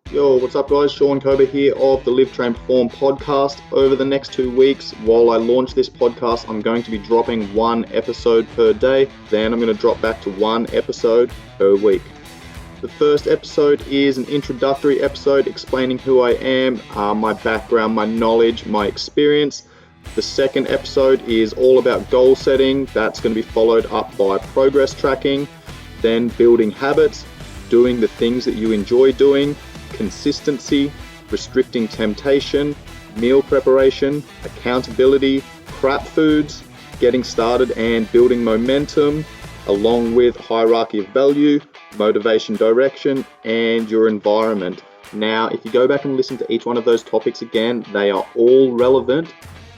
Yo, what's up guys? Sean Kober here of the Live, Train, Perform podcast. Over the next 2 weeks, while I launch this podcast, I'm going to be dropping one episode per day. Then I'm going to drop back to one episode per week. The first episode is an introductory episode explaining who I am, my background, my knowledge, my experience. The second episode is all about goal setting. That's going to be followed up by progress tracking, then building habits, doing the things that you enjoy doing, consistency, restricting temptation, meal preparation, accountability, crap foods, getting started and building momentum, along with hierarchy of value, motivation, direction, and your environment. Now, if you go back and listen to each one of those topics again, they are all relevant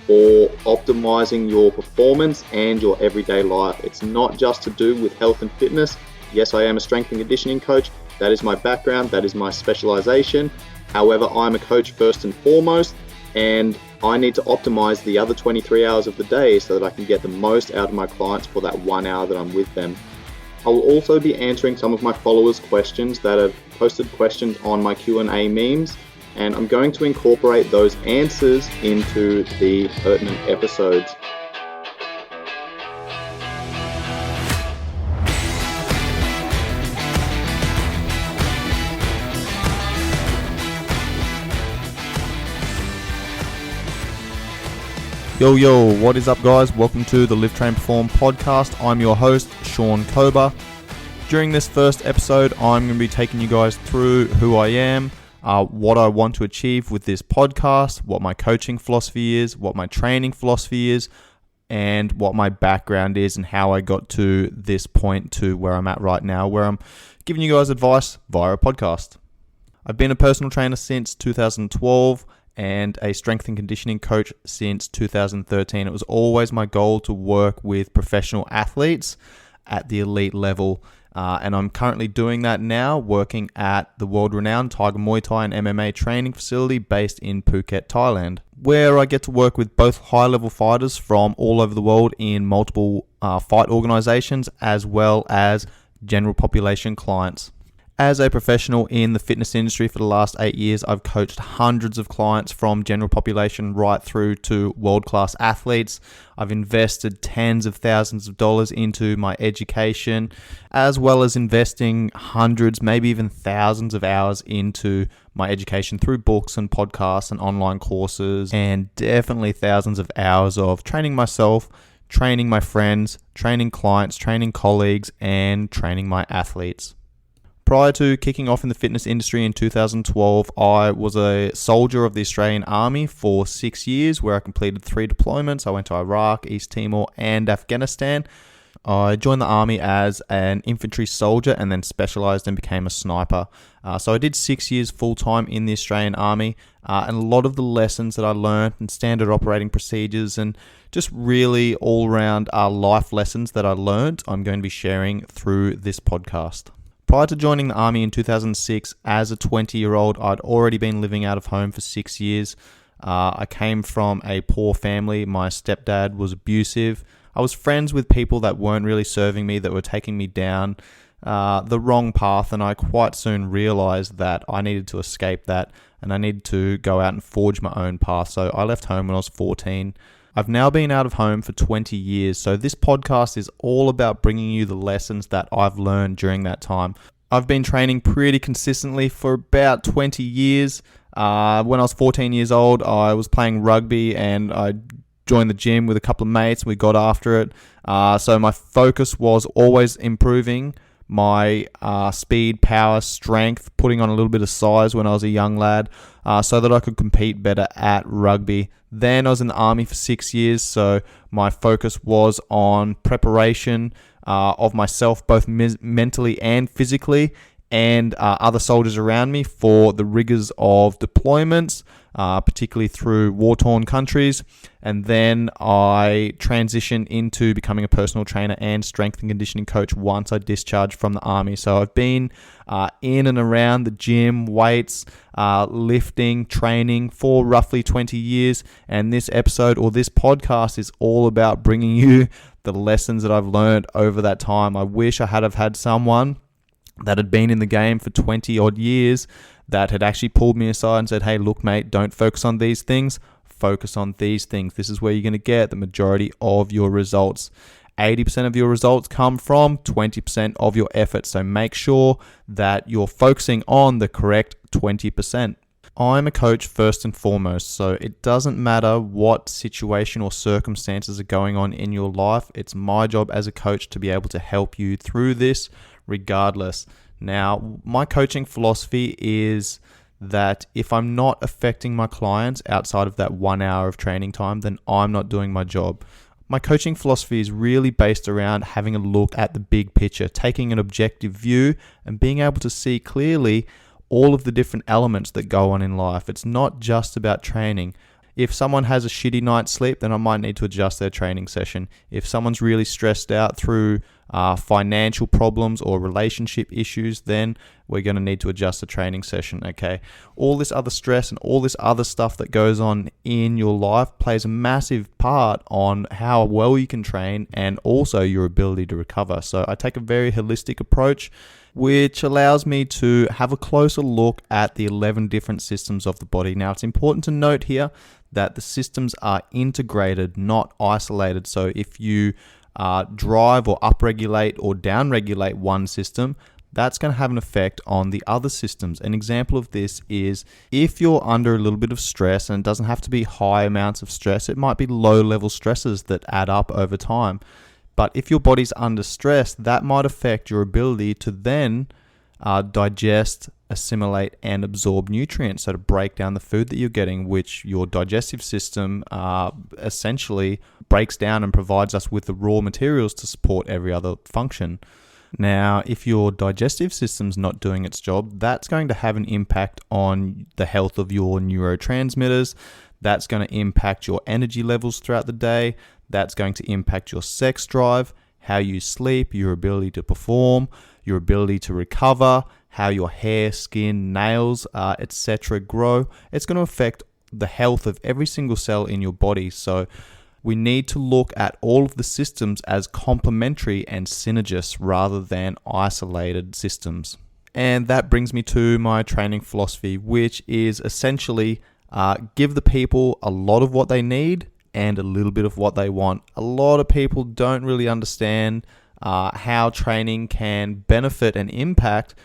for optimizing your performance and your everyday life. It's not just to do with health and fitness. Yes, I am a strength and conditioning coach. That is my background, that is my specialization. However, I'm a coach first and foremost, and I need to optimize the other 23 hours of the day so that I can get the most out of my clients for that 1 hour that I'm with them. I will also be answering some of my followers' questions that have posted questions on my Q&A memes, and I'm going to incorporate those answers into the pertinent episodes. Yo, what is up guys? Welcome to the Live, Train, Perform podcast. I'm your host, Sean Kober. During this first episode, I'm going to be taking you guys through who I am, what I want to achieve with this podcast, what my coaching philosophy is, what my training philosophy is, and what my background is and how I got to this point to where I'm at right now, where I'm giving you guys advice via a podcast. I've been a personal trainer since 2012 and a strength and conditioning coach since 2013. It was always my goal to work with professional athletes at the elite level. And I'm currently doing that now, working at the world-renowned Tiger Muay Thai and MMA training facility based in Phuket, Thailand, where I get to work with both high-level fighters from all over the world in multiple fight organizations, as well as general population clients. As a professional in the fitness industry for the last 8 years, I've coached hundreds of clients from general population right through to world-class athletes. I've invested tens of thousands of dollars into my education, as well as investing hundreds, maybe even thousands of hours into my education through books and podcasts and online courses, and definitely thousands of hours of training myself, training my friends, training clients, training colleagues, and training my athletes. Prior to kicking off in the fitness industry in 2012, I was a soldier of the Australian Army for 6 years, where I completed 3 deployments. I went to Iraq, East Timor, and Afghanistan. I joined the Army as an infantry soldier and then specialized and became a sniper. So I did 6 years full-time in the Australian Army, and a lot of the lessons that I learned and standard operating procedures and just really all-around life lessons that I learned, I'm going to be sharing through this podcast. Prior to joining the Army in 2006, as a 20-year-old, I'd already been living out of home for 6 years. I came from a poor family. My stepdad was abusive. I was friends with people that weren't really serving me, that were taking me down the wrong path, and I quite soon realized that I needed to escape that, and I needed to go out and forge my own path. So I left home when I was 14. I've now been out of home for 20 years, so this podcast is all about bringing you the lessons that I've learned during that time. I've been training pretty consistently for about 20 years. When I was 14 years old, I was playing rugby and I joined the gym with a couple of mates. We got after it. So my focus was always improving my speed, power, strength, putting on a little bit of size when I was a young lad, so that I could compete better at rugby. Then I was in the Army for 6 years, so my focus was on preparation of myself, both mentally and physically, and other soldiers around me for the rigors of deployments, particularly through war-torn countries. And then I transitioned into becoming a personal trainer and strength and conditioning coach once I discharged from the Army. So I've been in and around the gym, weights, lifting, training for roughly 20 years. And this episode or this podcast is all about bringing you the lessons that I've learned over that time. I wish I had someone that had been in the game for 20 odd years that had actually pulled me aside and said, hey, look, mate, don't focus on these things. Focus on these things. This is where you're going to get the majority of your results. 80% of your results come from 20% of your effort. So make sure that you're focusing on the correct 20%. I'm a coach first and foremost, so it doesn't matter what situation or circumstances are going on in your life. It's my job as a coach to be able to help you through this regardless. Now, my coaching philosophy is that if I'm not affecting my clients outside of that 1 hour of training time, then I'm not doing my job. My coaching philosophy is really based around having a look at the big picture, taking an objective view and being able to see clearly all of the different elements that go on in life. It's not just about training. If someone has a shitty night's sleep, then I might need to adjust their training session. If someone's really stressed out through financial problems or relationship issues, then we're going to need to adjust the training session, okay? All this other stress and all this other stuff that goes on in your life plays a massive part on how well you can train and also your ability to recover. So I take a very holistic approach, which allows me to have a closer look at the 11 different systems of the body. Now, it's important to note here that the systems are integrated, not isolated. So if you drive or upregulate or downregulate one system, that's going to have an effect on the other systems. An example of this is if you're under a little bit of stress, and it doesn't have to be high amounts of stress, it might be low level stresses that add up over time. But if your body's under stress, that might affect your ability to then digest, assimilate, and absorb nutrients. So to break down the food that you're getting, which your digestive system essentially breaks down and provides us with the raw materials to support every other function. Now, if your digestive system's not doing its job, that's going to have an impact on the health of your neurotransmitters. That's going to impact your energy levels throughout the day. That's going to impact your sex drive, how you sleep, your ability to perform, your ability to recover, how your hair, skin, nails, etc. grow. It's going to affect the health of every single cell in your body. So we need to look at all of the systems as complementary and synergist rather than isolated systems. And that brings me to my training philosophy, which is essentially give the people a lot of what they need and a little bit of what they want. A lot of people don't really understand how training can benefit and impact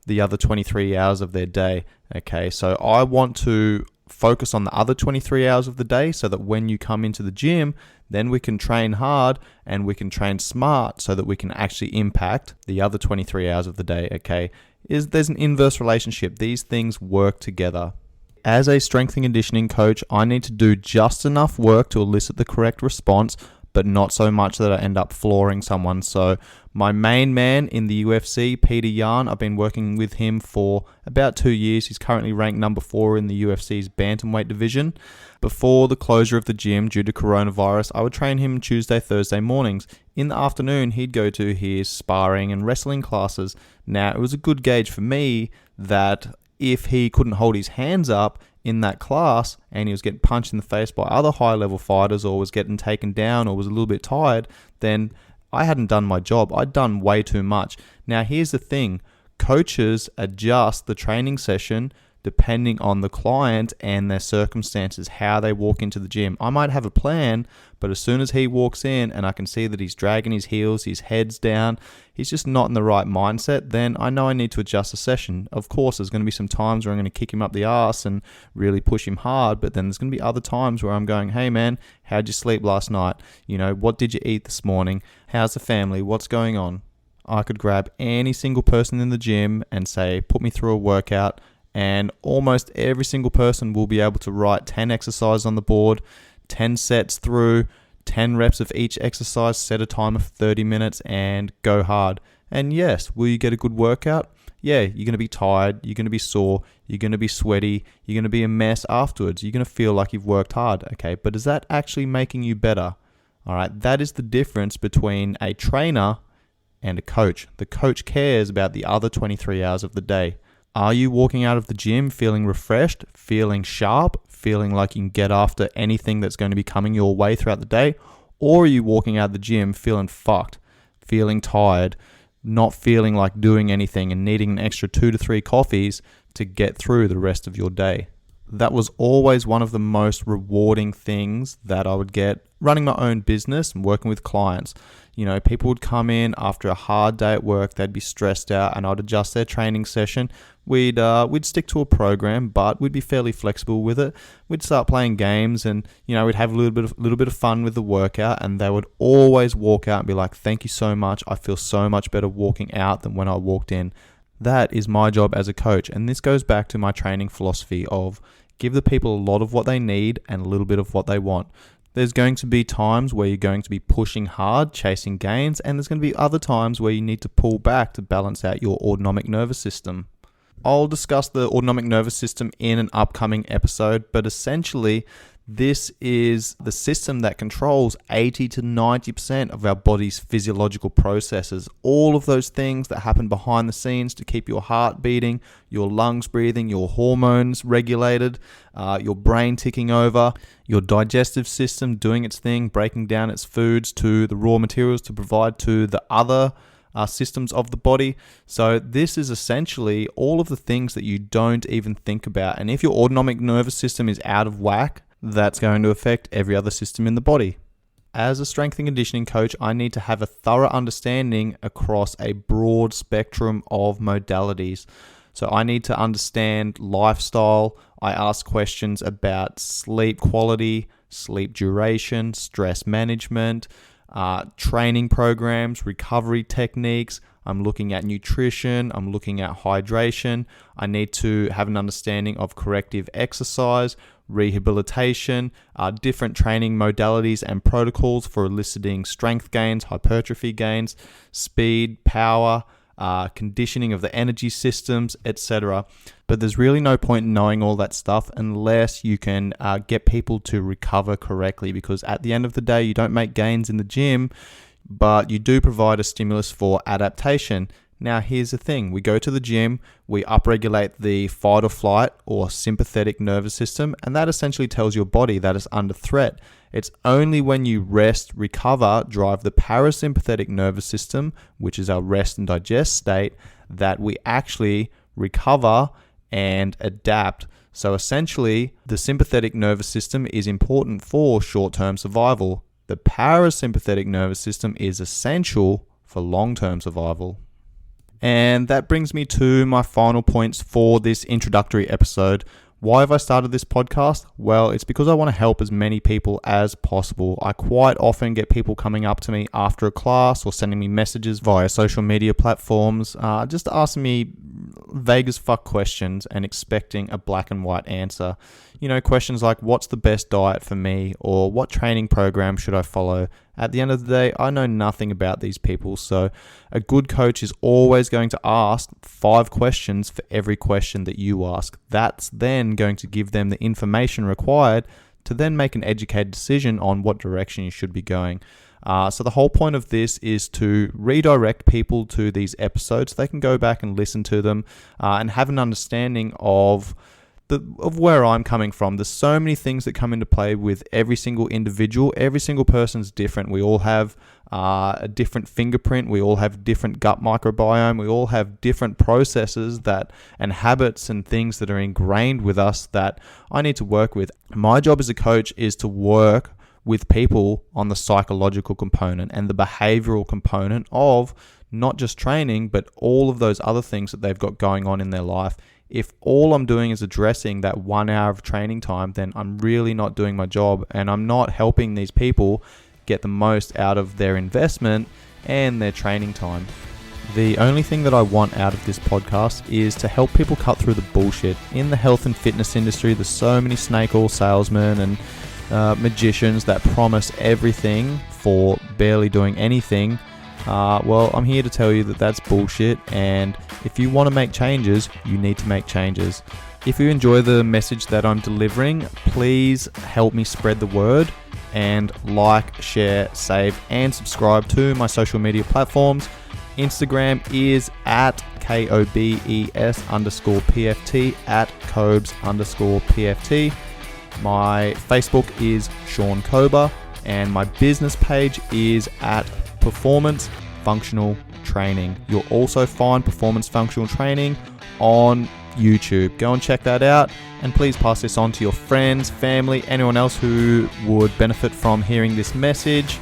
the other 23 hours of their day. Okay, so I want to focus on the other 23 hours of the day so that when you come into the gym, then we can train hard and we can train smart so that we can actually impact the other 23 hours of the day. Okay, there's an inverse relationship. These things work together. As a strength and conditioning coach, I need to do just enough work to elicit the correct response, but not so much that I end up flooring someone. So my main man in the UFC, Peter Yan, I've been working with him for about 2 years. He's currently ranked number 4 in the UFC's bantamweight division. Before the closure of the gym due to coronavirus, I would train him Tuesday, Thursday mornings. In the afternoon, he'd go to his sparring and wrestling classes. Now, it was a good gauge for me that if he couldn't hold his hands up in that class and he was getting punched in the face by other high-level fighters or was getting taken down or was a little bit tired, then I hadn't done my job. I'd done way too much. Now, here's the thing. Coaches adjust the training session depending on the client and their circumstances, how they walk into the gym. I might have a plan, but as soon as he walks in and I can see that he's dragging his heels, his head's down, he's just not in the right mindset, then I know I need to adjust the session. Of course, there's going to be some times where I'm going to kick him up the ass and really push him hard, but then there's going to be other times where I'm going, hey man, how'd you sleep last night? You know, what did you eat this morning? How's the family? What's going on? I could grab any single person in the gym and say, put me through a workout, and almost every single person will be able to write 10 exercises on the board, 10 sets through, 10 reps of each exercise, set a time of 30 minutes, and go hard. And yes, will you get a good workout? Yeah, you're going to be tired, you're going to be sore, you're going to be sweaty, you're going to be a mess afterwards, you're going to feel like you've worked hard, okay? But is that actually making you better? All right, that is the difference between a trainer and a coach. The coach cares about the other 23 hours of the day. Are you walking out of the gym feeling refreshed, feeling sharp, feeling like you can get after anything that's going to be coming your way throughout the day? Or are you walking out of the gym feeling fucked, feeling tired, not feeling like doing anything and needing an extra 2 to 3 coffees to get through the rest of your day. That was always one of the most rewarding things that I would get running my own business and working with clients. People would come in after a hard day at work, they'd be stressed out, and I'd adjust their training session. We'd stick to a program, but we'd be fairly flexible with it. We'd start playing games, and we'd have a little bit of fun with the workout, and they would always walk out and be like, "Thank you so much. I feel so much better walking out than when I walked in." That is my job as a coach, and this goes back to my training philosophy of give the people a lot of what they need and a little bit of what they want. There's going to be times where you're going to be pushing hard, chasing gains, and there's going to be other times where you need to pull back to balance out your autonomic nervous system. I'll discuss the autonomic nervous system in an upcoming episode, but essentially, this is the system that controls 80 to 90% of our body's physiological processes. All of those things that happen behind the scenes to keep your heart beating, your lungs breathing, your hormones regulated, your brain ticking over, your digestive system doing its thing, breaking down its foods to the raw materials to provide to the other systems of the body. So this is essentially all of the things that you don't even think about. And if your autonomic nervous system is out of whack, that's going to affect every other system in the body. As a strength and conditioning coach, I need to have a thorough understanding across a broad spectrum of modalities. So I need to understand lifestyle. I ask questions about sleep quality, sleep duration, stress management, training programs, recovery techniques. I'm looking at nutrition. I'm looking at hydration. I need to have an understanding of corrective exercise, rehabilitation, different training modalities and protocols for eliciting strength gains, hypertrophy gains, speed, power, conditioning of the energy systems, etc. But there's really no point in knowing all that stuff unless you can get people to recover correctly, because at the end of the day, you don't make gains in the gym, but you do provide a stimulus for adaptation. Now, here's the thing. We go to the gym, we upregulate the fight or flight or sympathetic nervous system, and that essentially tells your body that it's under threat. It's only when you rest, recover, drive the parasympathetic nervous system, which is our rest and digest state, that we actually recover and adapt. So essentially, the sympathetic nervous system is important for short-term survival. The parasympathetic nervous system is essential for long-term survival. And that brings me to my final points for this introductory episode. Why have I started this podcast? Well, it's because I want to help as many people as possible. I quite often get people coming up to me after a class or sending me messages via social media platforms, just asking me vague as fuck questions and expecting a black and white answer. Questions like, what's the best diet for me? Or what training program should I follow? At the end of the day, I know nothing about these people, so a good coach is always going to ask 5 questions for every question that you ask. That's then going to give them the information required to then make an educated decision on what direction you should be going. So the whole point of this is to redirect people to these episodes so they can go back and listen to them and have an understanding of where I'm coming from. There's so many things that come into play with every single individual. Every single person's different. We all have a different fingerprint. We all have different gut microbiome. We all have different processes and habits and things that are ingrained with us that I need to work with. My job as a coach is to work with people on the psychological component and the behavioral component of not just training, but all of those other things that they've got going on in their life. If all I'm doing is addressing that 1 hour of training time, then I'm really not doing my job, and I'm not helping these people get the most out of their investment and their training time. The only thing that I want out of this podcast is to help people cut through the bullshit. In the health and fitness industry, there's so many snake oil salesmen and magicians that promise everything for barely doing anything. Well, I'm here to tell you that that's bullshit, and if you want to make changes, you need to make changes. If you enjoy the message that I'm delivering, please help me spread the word and like, share, save, and subscribe to my social media platforms. Instagram is at KOBES_PFT, at Cobes_PFT. My Facebook is Sean Kober, and my business page is at Performance Functional Training. You'll also find Performance Functional Training on YouTube. Go and check that out, and please pass this on to your friends, family, anyone else who would benefit from hearing this message.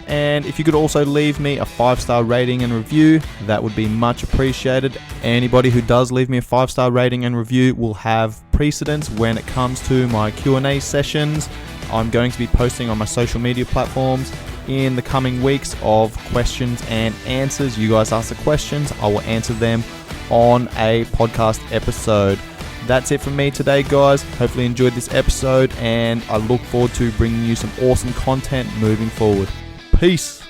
And if you could also leave me a 5-star rating and review, that would be much appreciated. Anybody who does leave me a 5-star rating and review will have precedence when it comes to my Q&A sessions. I'm going to be posting on my social media platforms in the coming weeks of questions and answers. You guys ask the questions, I will answer them on a podcast episode. That's it from me today, guys. Hopefully you enjoyed this episode, and I look forward to bringing you some awesome content moving forward. Peace.